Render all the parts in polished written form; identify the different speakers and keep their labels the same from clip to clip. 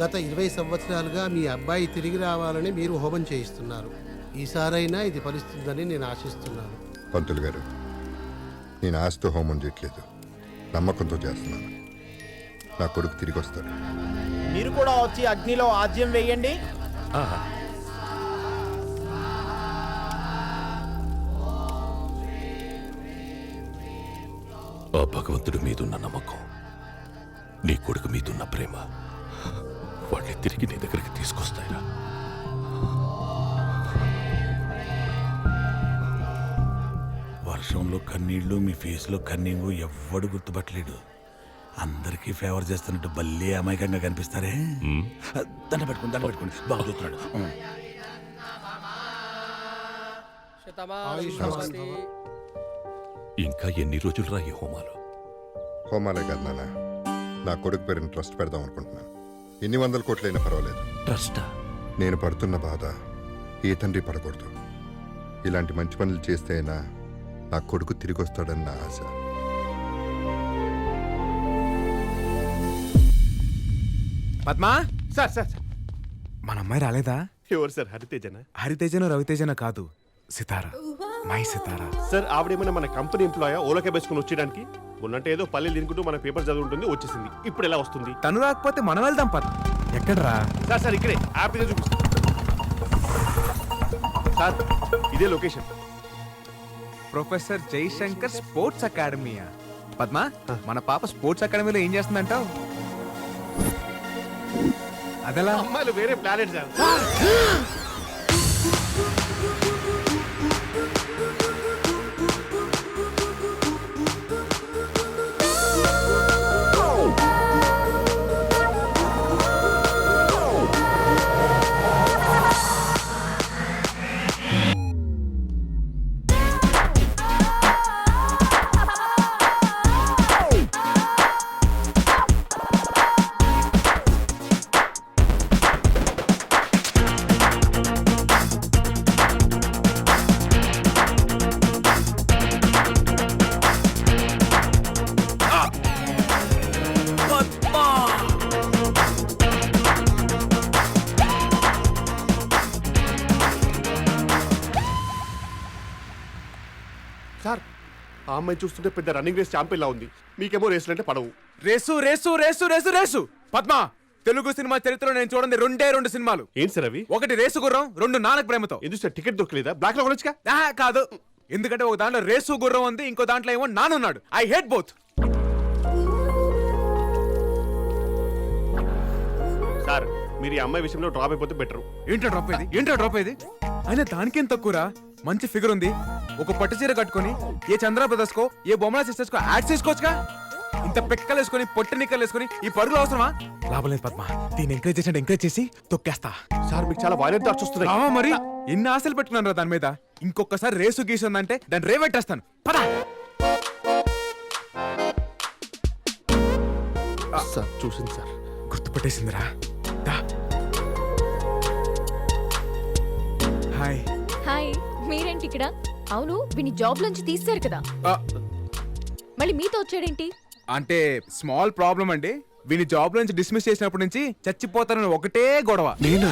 Speaker 1: గత 20 సంవత్సరాలుగా మీ అబ్బాయి తిరిగి రావాలని మీరు హోమం చేయిస్తున్నారు. ఈసారైనా ఇది ఫలిస్తుందని నేను ఆశిస్తున్నాను.
Speaker 2: పంతులు గారు, నేను ఆశతో హోమం చేయట్లేదు, నమ్మకంతో చేస్తున్నాను. నా కొడుకు తిరిగి వస్తాడు.
Speaker 3: మీరు కూడా వచ్చి అగ్నిలో ఆజ్యం వేయండి.
Speaker 4: ఆ భగవంతుడి మీదున్న నమ్మకం, నీ కొడుకు మీదున్న ప్రేమ వాళ్ళని తిరిగి నీ దగ్గరికి తీసుకొస్తాయిరా.
Speaker 5: వర్షంలో కన్నీళ్లు, మీ ఫేస్లో కన్నీళ్ళు ఎవ్వడు గుర్తుపట్టలేడు. అందరికీ ఫేవర్ చేస్తున్నట్టు భలే అమాయకంగా కనిపిస్తారే. దండ పెట్టుకోండి బాగా చూస్తున్నాడు.
Speaker 4: ఇంకా ఎన్ని రోజులు రా ఈ హోమాలు?
Speaker 2: హోమాలే కాదు నాన్న, నా కొడుకు పేరుని ట్రస్ట్ పెడదాం అనుకుంటున్నాను. ఎన్ని 100 కోట్లైనా పర్వాలేదు.
Speaker 4: ట్రస్టా?
Speaker 2: నేను పడుతున్న బాధ ఏ తండ్రి పడకూడదు. ఇలాంటి మంచి పనులు చేస్తే అయినా నా కొడుకు తిరిగి వస్తాడని నా ఆశ.
Speaker 6: పద్మా,
Speaker 7: సార్ సార్
Speaker 6: మన అమ్మాయి రాలేదా?
Speaker 7: ఎవరు సార్? హరితేజనా?
Speaker 6: హరితేజనో రవితేజనో కాదు, సితారా, మై సితారా.
Speaker 7: సార్ ఆవిడేమైనా మన కంపెనీ ఎంప్లాయా ఓలకే వేసుకుని వచ్చేయడానికి? ఉన్నట్టు ఏదో పల్లెలు తినుకుంటూ మన పేపర్ చదువుంటుంది, వచ్చేసింది. ఇప్పుడు ఎలా వస్తుంది?
Speaker 6: తను రాకపోతే మనం వెళ్దాం పద. ఎక్కడరా?
Speaker 7: సార్ సార్ ఇక్కడే హ్యాపీగా చూపిస్తాను సార్. ఇదే లొకేషన్.
Speaker 6: ప్రొఫెసర్ జయశంకర్ స్పోర్ట్స్ అకాడమీయా? పద్మా, మన పాప స్పోర్ట్స్ అకాడమీలో ఏం చేస్తుందంటావు? అదెలా?
Speaker 7: అమ్మాయిలు వేరే ప్లానెట్ సార్. సార్ ఆ అమ్మాయి చూస్తుంటే పెద్ద రన్నింగ్ రేస్ ఛాంపియన్ లా ఉంది. మీకేమో రేసులు అంటే పడవు.
Speaker 6: Race race race race race. Padma, Telugu cinema చరిత్రలో నేను చూడండి 2 సినిమాలు.
Speaker 7: ఏంటి సార్ అవి?
Speaker 6: ఒకటి రేసు గుర్రం, 2 నానక ప్రేమతో.
Speaker 7: ఎందుకు సార్ టికెట్ దొరకలేదా? బ్లాక్ లో కొనొచ్చుగా.
Speaker 6: కాదు, ఎందుకంటే ఒక దాంట్లో రేసు గుర్రం ఉంది, ఇంకో దాంట్లో ఏమో నానున్నాడు. I hate both.
Speaker 7: సార్ మీరు ఈ అమ్మాయి విషయంలో డ్రాప్ అయిపోతే బెటర్.
Speaker 6: ఏంటో డ్రాప్ అయ్యేది? అయినా దానికేం తక్కువరా? మంచి ఫిగర్ ఉంది, ఒక పట్టు చీర కట్టుకొని ఏ చంద్ర బ్రదర్స్ కో ఏ బొమ్మలా సిస్టర్స్ కో యాడ్ చేసుకోవచ్చుగా. ఇంత పెక్కలు వేసుకొని పొట్టి నిక్కలు వేసుకొని ఈ పరుగులు అవసరమా? లాభం లేదు పద్మా, దీన్ని ఎంకరేజ్ చేసి తొక్కేస్తా.
Speaker 7: సార్ మీకు చాలా వైలెంట్ థాట్స్ వస్తున్నాయి.
Speaker 6: మరి ఎన్ని ఆశలు పెట్టుకున్నాను దాని మీద. ఇంకొకసారి రేసు గీసుందంటే దాన్ని రేవెట్టేస్తాను. పదా
Speaker 7: సార్ చూసింది సార్,
Speaker 6: గుర్తుపట్టేసిందిరా. హాయ్.
Speaker 8: హాయ్, మీరేంటి ఇక్కడ? అవును, వీని జాబ్ నుంచి తీశారు కదా, మళ్ళీ మీతో వచ్చాడేంటి?
Speaker 6: అంటే స్మాల్ ప్రాబ్లం అండి. వీని జాబ్ నుంచి డిస్మిస్ చేసినప్పటి నుంచి చచ్చిపోతానని ఒకటే గొడవ.
Speaker 7: నేనా?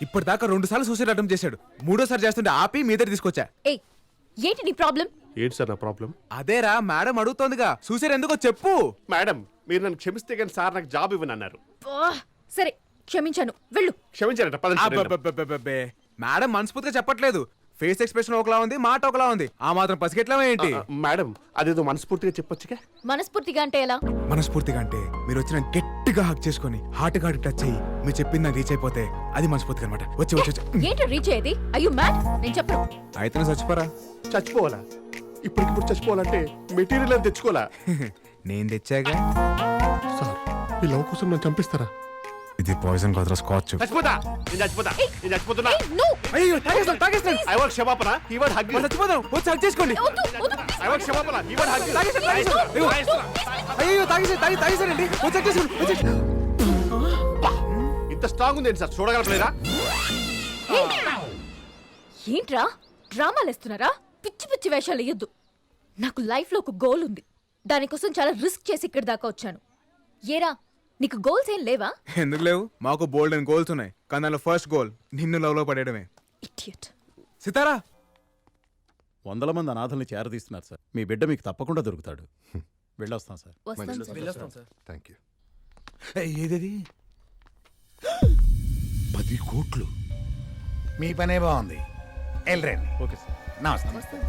Speaker 6: ఇప్పటిదాకా 2 సార్లు సూసైడ్ అటెంప్ట్ చేశాడు. 3ోసారి చేస్తుంటే ఆపి మీ దగ్గర తీసుకొచ్చా.
Speaker 8: ఏయ్, ఏంటి నీ ప్రాబ్లం?
Speaker 7: ఏంటి సార్ నా ప్రాబ్లం?
Speaker 6: అదేరా, మేడం అడుగుతోందిగా, సూసైడ్ ఎందుకో చెప్పు.
Speaker 7: మేడం మీరు నన్ను క్షమిస్తే కానీ సార్ నాకు జాబ్ ఇవ్వను అన్నారు.
Speaker 8: సరే క్షమించాను, వెళ్ళు.
Speaker 7: క్షమించారట పదండి.
Speaker 6: అబ్బబ్బబ్బబ్బబ్బే. మేడం మనస్ఫూర్తిగా చెప్పట్లేదు. ఫేస్ ఎక్స్ప్రెషన్ ఒకలా ఉంది, మాట ఒకలా ఉంది. ఆ మాత్రం పసిగెట్లా ఏంటి?
Speaker 7: మేడం అదేదో మనస్ఫూర్తిగా చెప్పొచ్చుగా.
Speaker 8: మనస్ఫూర్తిగా అంటే ఎలా?
Speaker 6: మనస్ఫూర్తిగా అంటే మీరు వచ్చిన గట్టిగా హక్ చేసుకొని హార్ట్ టచ్ అయ్యి మీరు చెప్పింది నాకు రీచ్ అయిపోతే అది మనస్ఫూర్తిగా అనమాట. వచ్చి
Speaker 8: ఏంటి రీచ్ అయ్యేది? అయ్యో మ్యాడ్, నేను చెప్పను.
Speaker 6: అయితే చచ్చిపోరా.
Speaker 7: చచ్చిపోవాలా? ఇప్పటికిప్పుడు చచ్చిపోవాలంటే మెటీరియల్ అని తెచ్చుకోవాలా?
Speaker 6: నేను తెచ్చాగా.
Speaker 7: సార్ ఈ లవ్ కోసం నన్ను చంపిస్తారా?
Speaker 6: ఇది పాయిజన్ కాదురా, స్కాచ్.
Speaker 7: చచ్చిపోతా, నేను చచ్చిపోతా, నేను చచ్చిపోతున్నా.
Speaker 6: అయ్యో తాగేస్తాను.
Speaker 7: ఐ వాంట్ క్షమాపణ, హి వాంట్ హగ్.
Speaker 6: చచ్చిపోదాం, వచ్చి హక్ చేసుకోండి.
Speaker 7: ఐ వాంట్ క్షమాపణ, హి వాంట్ హగ్.
Speaker 6: అయ్యో తాగేసానండి, వచ్చి హక్ చేసుకోండి.
Speaker 7: ఇంత స్ట్రాంగ్ ఉంది సార్, చూడగలరా?
Speaker 8: ఏంట్రా డ్రామాలు వేస్తున్నారా? పిచ్చి పిచ్చి వేషాలు వేయొద్దు. నాకు లైఫ్ లో ఒక గోల్ ఉంది, దానికోసం చాలా రిస్క్ చేసి ఇక్కడి దాకా వచ్చాను. ఏరా, నీకు గోల్స్ ఏం లేవా?
Speaker 6: ఎందుకు లేవు? మాకు బోల్డ్ అండ్ గోల్స్ ఉన్నాయి, కానీ దానిలో ఫస్ట్ గోల్ నిన్ను లవ్ లో పడేయడమే.
Speaker 8: ఇడియట్.
Speaker 6: సితారా,
Speaker 9: 100 మంది అనాథల్ని చేరదీస్తున్నారు సార్. మీ బిడ్డ మీకు తప్పకుండా దొరుకుతాడు. వెళ్ళొస్తాం సార్.
Speaker 8: వస్తాం సార్.
Speaker 2: Thank you.
Speaker 5: ఏదేది
Speaker 4: 10 కోట్లు.
Speaker 5: మీ పనే బాగుంది. వెళ్ళరండి.
Speaker 9: Okay sir.
Speaker 5: నమస్తే.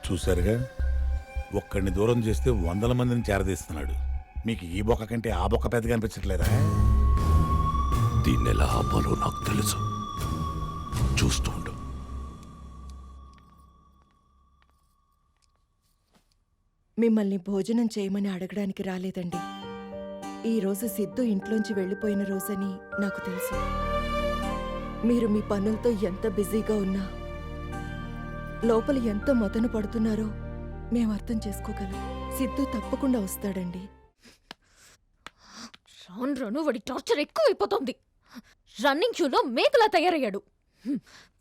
Speaker 5: చూసారుగా, ఒక్కడిని దూరం చేస్తే 100 మందిని చేరదీస్తున్నాడు. మీకు ఈ బొక్క కంటే ఆ బొక్క పెద్దగా అనిపించట్లేదా?
Speaker 4: దీన్ని ఎలా ఆపాలో నాకు తెలుసు. చూస్తూ ఉండు.
Speaker 10: మిమ్మల్ని భోజనం చేయమని అడగడానికి రాలేదండి. ఈరోజు సిద్ధు ఇంట్లోంచి వెళ్ళిపోయిన రోజని నాకు తెలుసు. మీరు మీ పనులతో ఎంత బిజీగా ఉన్నా లోపల ఎంత మదన పడుతున్నారో మేము అర్థం చేసుకోగలం. సిద్ధు తప్పకుండా వస్తాడండి.
Speaker 8: రాను రాను వాడి టార్చర్ ఎక్కువైపోతుంది. రన్నింగ్ షూలో మేకలా తయారయ్యాడు.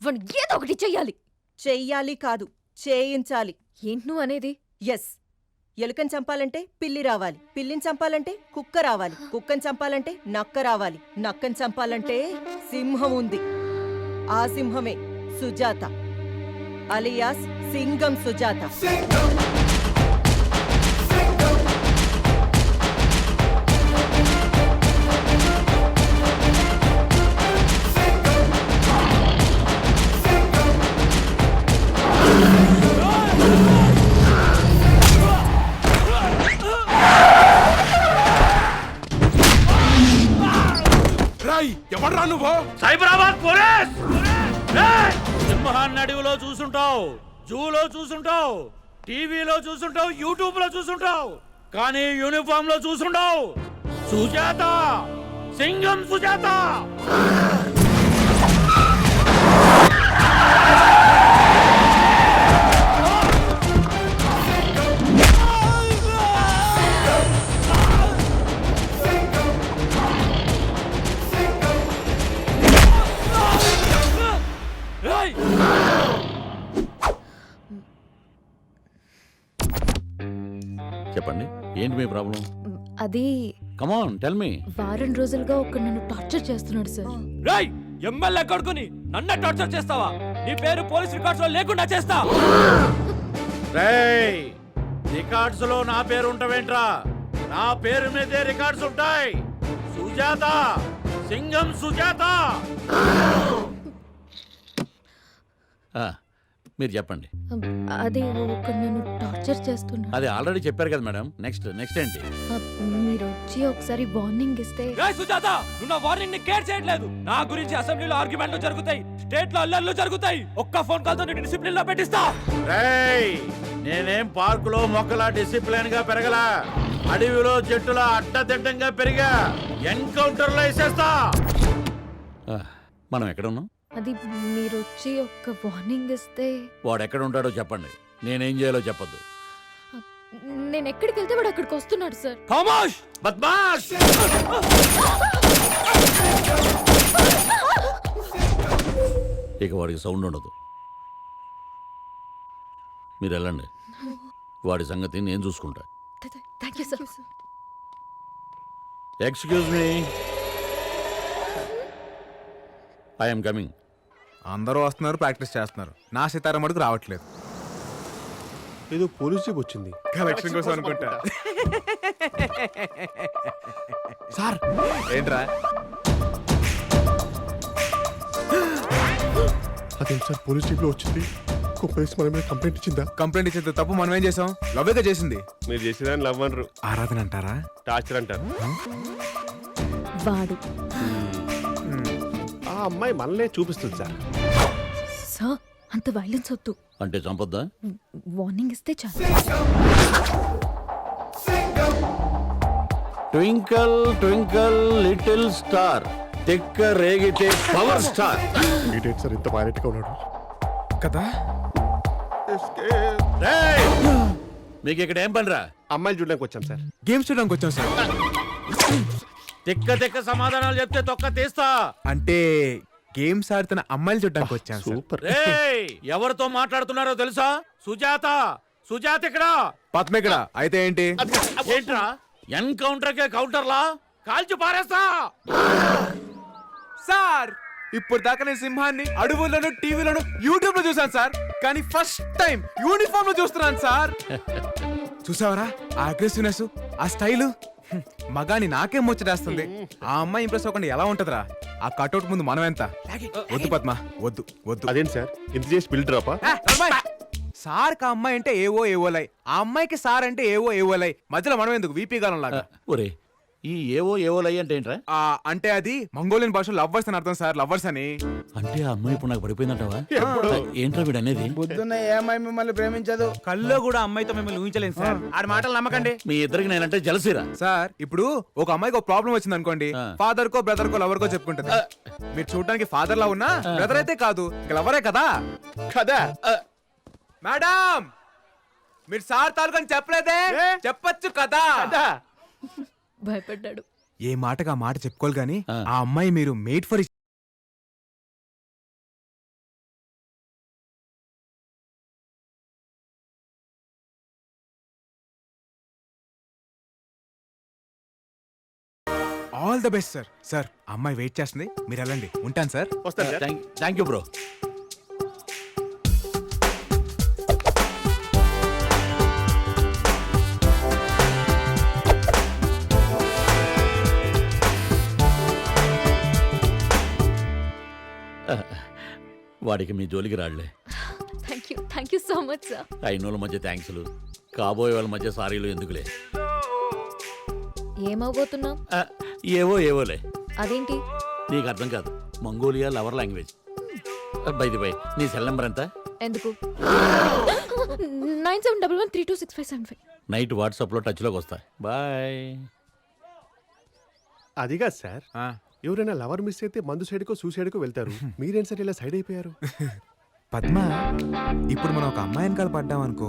Speaker 8: వాడిని ఏదో ఒకటి చెయ్యాలి.
Speaker 10: చెయ్యాలి కాదు, చేయించాలి.
Speaker 8: ఏంటి నువ్వు అనేది?
Speaker 10: ఎస్. ఎలుకని చంపాలంటే పిల్లి రావాలి, పిల్లిని చంపాలంటే కుక్క రావాలి, కుక్కని చంపాలంటే నక్క రావాలి, నక్కని చంపాలంటే సింహం ఉంది. ఆ సింహమే సుజాత, అలియాస్ సింగం సుజాత.
Speaker 6: ఎవడ్రా నువ్వు?
Speaker 3: సైబరాబాద్ పోలీస్. సింహాన్ని అడవిలో చూసుంటావు, జూలో చూసుంటావు, టీవీలో చూసుంటావు, యూట్యూబ్ లో చూసుంటావు, కానీ యూనిఫామ్ లో చూసుంటావు. సుజాత, సింగం సుజాత.
Speaker 9: చెప్పండి, ఏంటి మీ ప్రాబ్లం?
Speaker 8: అది
Speaker 9: కమాన్ టెల్ మీ.
Speaker 8: వారం రోజులుగా ఒక నన్ను టార్చర్ చేస్తున్నాడు సార్.
Speaker 3: రేయ్, ఎమ్మెల్యే కొడుకుని నన్ను టార్చర్ చేస్తావా? నీ పేరు పోలీస్ రికార్డ్స్ లో లేకుండా చేస్తా. రేయ్, రికార్డ్స్ లో నా పేరు ఉంటావేంట్రా? నా పేరు మీదే రికార్డ్స్ ఉంటాయి. సుజాత, సింగం సుజాత.
Speaker 9: మీరు చెప్పండి.
Speaker 8: అది ఒక నన్ను టార్చర్ చేస్తున్నాడు.
Speaker 9: అది ఆల్రెడీ చెప్పారు కదా మేడం. నెక్స్ట్ ఏంటి?
Speaker 8: మీరు వచ్చి ఒకసారి వార్నింగ్ ఇస్తే.
Speaker 3: సుజాత, నువ్వు నా వార్నింగ్ ని కేర్ చేయట్లేదు. నా గురించి అసెంబ్లీలో ఆర్గ్యుమెంట్లు జరుగుతాయి, స్టేట్ లో అల్లర్లు జరుగుతాయి. ఒక్క ఫోన్ కాల్ తో నేను డిసిప్లిన్ లో పెట్టిస్తా. రేయ్, నేనేం పార్కులో మొక్కలా డిసిప్లిన్ గా పెరగలా, అడవిలో చెట్టులా అడ్డదిడ్డంగా పెరిగా. ఎన్కౌంటర్ లో వేసేస్తా.
Speaker 9: మనం ఎక్కడ ఉన్నాం?
Speaker 8: అది మీరు వచ్చి ఒక వార్నింగ్ ఇస్తే.
Speaker 9: వాడు ఎక్కడ ఉంటాడో చెప్పండి, నేనేం చేయాలో చెప్పొద్దు.
Speaker 8: నేను ఎక్కడికి వెళ్తే వాడు అక్కడికి వస్తున్నాడు సార్.
Speaker 3: ఖామోష్, బద్మాష్.
Speaker 9: ఇక వాడికి సౌండ్ ఉండదు. మీరు వెళ్ళండి, వాడి సంగతి నేను చూసుకుంటా.
Speaker 8: Thank you sir.
Speaker 9: Excuse me, I'm coming.
Speaker 6: అందరూ వస్తున్నారు, ప్రాక్టీస్ చేస్తున్నారు. నా సితారా మటుకు రావట్లేదు.
Speaker 7: ఏదో పోలీస్ జీప్ వచ్చింది.
Speaker 6: కలెక్షన్ కోసం అనుకుంటా. సార్ ఏంట్రా?
Speaker 7: అదేం సార్, పోలీస్ జీప్ లో వచ్చింది. పోలీస్ మన మీద కంప్లైంట్ ఇచ్చిందా?
Speaker 6: కంప్లైంట్ ఇచ్చేది తప్పు మనం ఏం చేసాం? లవ్వేగా చేసింది.
Speaker 7: మీరు చేసేదాన్ని లవ్ అనరు,
Speaker 6: ఆరాధన అంటారా?
Speaker 7: టార్చర్ అంటారు.
Speaker 8: వాడు
Speaker 7: ఆ అమ్మాయి మనలే చూపిస్తుంది సార్.
Speaker 8: సార్, అంత వైలెన్స్ వద్దు.
Speaker 9: అంటే చంపొద్దా?
Speaker 8: వార్నింగ్ ఇస్తే చాలు.
Speaker 9: ట్వింకల్ ట్వింకల్ లిటిల్ స్టార్, తిక్క రేగితే పవర్ స్టార్.
Speaker 7: ఏంటి సార్ ఇంత వైలెంట్ గా ఉన్నాడు
Speaker 6: కదా?
Speaker 9: మీకు ఇక్కడ ఏం పనిరా?
Speaker 7: అమ్మాయిలు చూడడానికి వచ్చాం సార్.
Speaker 6: గేమ్స్ చూడడానికి వచ్చాం సార్.
Speaker 3: తిక్క తిక్క సమాధానాలు చెప్తే తొక్క తీస్తా.
Speaker 6: అంటే గేమ్స్ ఆడుతున్న అమ్మాయిలు చూడడానికి వచ్చాం సార్.
Speaker 7: సూపర్.
Speaker 3: రేయ్, ఎవరితో మాట్లాడుతున్నారో తెలుసా? సుజాత, సుజాత ఇక్కడ.
Speaker 6: పద్మ ఇక్కడ. అయితే ఏంటి?
Speaker 3: ఏంట్రా, ఎన్కౌంటర్కే కౌంటర్లా కాల్చి పారేస్తా.
Speaker 6: సార్ ఇప్పుడు దాకా నేను సింహాన్ని అడవుల్లోను టీవీలోను యూట్యూబ్ లో చూసాను సార్, కానీ ఫస్ట్ టైం యూనిఫామ్ లో చూస్తున్నాను సార్. చూసావరా ఆ అగ్రెసివ్నెస్, ఆ స్టైలు, మగాని నాకేం ముచ్చటేస్తుంది. ఆ అమ్మాయి ఇంప్రెస్ అవ్వకుండా ఎలా ఉంటదిరా? ఆ కట్అవుట్ ముందు మనం ఎంత? వద్దు పద్మ, వద్దు వద్దు.
Speaker 7: అదేంటి సార్ ఇంత చేసి బిల్ డ్రాపా?
Speaker 6: సార్ కా అమ్మాయి అంటే ఏవో ఏవోలై, ఆ అమ్మాయికి సార్ అంటే ఏవో ఏవోలై, మధ్యలో మనం ఎందుకు వీపీ గాలం లాగా?
Speaker 3: ఒరే ఈ ఏవో అంటే ఏంట్రా?
Speaker 6: అంటే అది మంగోలియన్ భాషలో లవ్వర్స్ అని అర్థం సార్, లవ్వర్స్ అని.
Speaker 3: అంటే ఆ అమ్మాయి ఇప్పుడు నాకు పడిపోయిందంటావా? ఏంట్రా వీడు అనేది?
Speaker 11: పొద్దున్న ఏ అమ్మాయి మిమ్మల్ని ప్రేమించదు?
Speaker 6: కల్లో కూడా అమ్మాయితో మిమ్మల్ని ఊహించలేదు సార్. ఆడి మాటలు నమ్మకండి.
Speaker 3: మీ ఇద్దరికి నేనంటే జలసిరా.
Speaker 6: సార్ ఇప్పుడు ఒక అమ్మాయికి ఒక ప్రాబ్లం వచ్చింది అనుకోండి, ఫాదర్ కో బ్రదర్ కో లవర్ కో చెప్పుకుంటుంది. మీరు చూడడానికి ఫాదర్ లా ఉన్నా బ్రదర్ అయితే కాదు, లవరే కదా.
Speaker 7: కదా
Speaker 6: మేడం మీరు సార్ తాలూకని చెప్పలేదే, చెప్పొచ్చు కదా.
Speaker 8: భయపడ్డాడు.
Speaker 6: ఏ మాటగా మాట చెప్పుకోవాలి గాని ఆ అమ్మాయి మీరు made for all the best sir. Sir అమ్మాయి వెయిట్ చేస్తుంది, మీరు వెళ్ళండి. ఉంటాను సార్.
Speaker 7: వస్తాను సార్.
Speaker 3: Thank you bro. వాడికి మీ జోలికి రాళ్లే.
Speaker 8: Thank you so much sir.
Speaker 3: అయినోళ్ళ మధ్య థ్యాంక్స్లు, కాబోయే వాళ్ళ మధ్య సారీలు ఎందుకులే.
Speaker 8: ఏమవబోతున్నావు?
Speaker 3: ఏవోలే.
Speaker 8: అదేంటి?
Speaker 3: నీకు అర్థం కాదు, మంగోలియా లవర్ లాంగ్వేజ్. బై నీ సెల్ నెంబర్ ఎంత?
Speaker 8: ఎందుకు? 9711326575.
Speaker 3: నైట్ వాట్సాప్లో టచ్లోకి వస్తా. బాయ్.
Speaker 7: అది కాదు సార్, ఎవరైనా లవర్ మిస్ అయితే మందు సైడ్కో సూసైడ్కో వెళ్తారు. మీరేం సార్ ఇలా సైడ్ అయిపోయారు?
Speaker 6: పద్మ, ఇప్పుడు మనం ఒక అమ్మాయి వెనకాల పడ్డామనుకో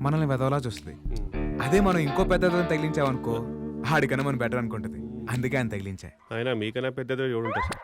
Speaker 6: మనల్ని వెదవలా చూస్తుంది. అదే మనం ఇంకో పెద్దదని తగిలించామనుకో ఆడికన్నా మనం బెటర్ అనుకుంటుంది. అందుకే ఆయన తగిలించా.
Speaker 7: అయినా మీకన్నా పెద్దదో ఎవడుంటారు సార్?